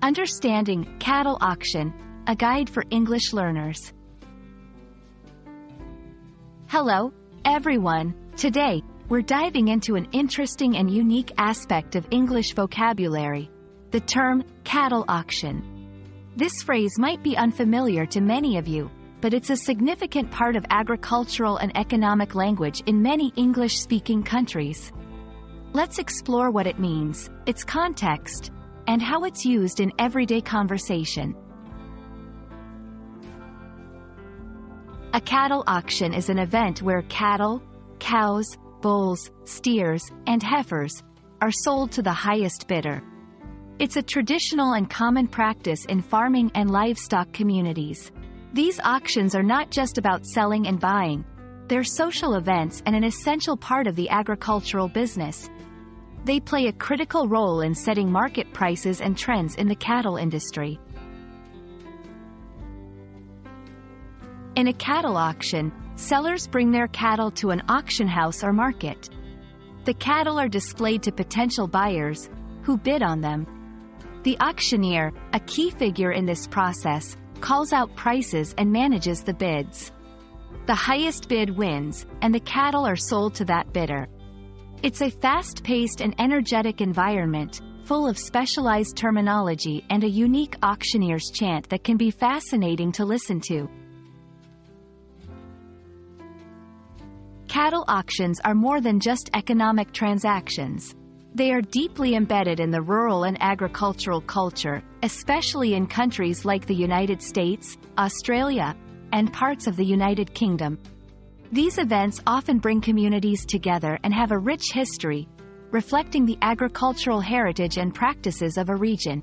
Understanding Cattle Auction, a guide for English learners. Hello, everyone. Today, we're diving into an interesting and unique aspect of English vocabulary, the term cattle auction. This phrase might be unfamiliar to many of you, but it's a significant part of agricultural and economic language in many English-speaking countries. Let's explore what it means, its context, and how it's used in everyday conversation. A cattle auction is an event where cattle, cows, bulls, steers, and heifers are sold to the highest bidder. It's a traditional and common practice in farming and livestock communities. These auctions are not just about selling and buying. They're social events and an essential part of the agricultural business. They play a critical role in setting market prices and trends in the cattle industry. In a cattle auction, sellers bring their cattle to an auction house or market. The cattle are displayed to potential buyers, who bid on them. The auctioneer, a key figure in this process, calls out prices and manages the bids. The highest bid wins, and the cattle are sold to that bidder. It's a fast-paced and energetic environment, full of specialized terminology and a unique auctioneer's chant that can be fascinating to listen to. Cattle auctions are more than just economic transactions. They are deeply embedded in the rural and agricultural culture, especially in countries like the United States, Australia, and parts of the United Kingdom. These events often bring communities together and have a rich history, reflecting the agricultural heritage and practices of a region.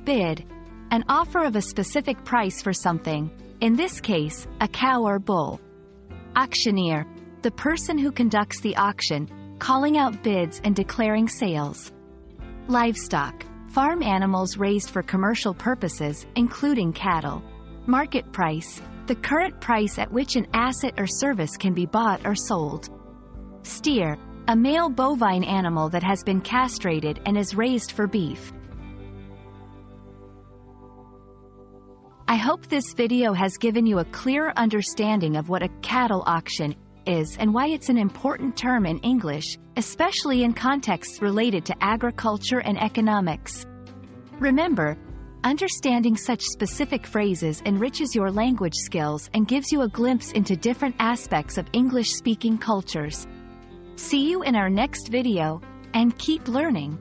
Bid. An offer of a specific price for something, in this case, a cow or bull. Auctioneer. The person who conducts the auction, calling out bids and declaring sales. Livestock. Farm animals raised for commercial purposes, including cattle. Market price. The current price at which an asset or service can be bought or sold. Steer. A male bovine animal that has been castrated and is raised for beef. I hope this video has given you a clearer understanding of what a cattle auction is and why it's an important term in English, especially in contexts related to agriculture and economics. Remember, understanding such specific phrases enriches your language skills and gives you a glimpse into different aspects of English-speaking cultures. See you in our next video, and keep learning!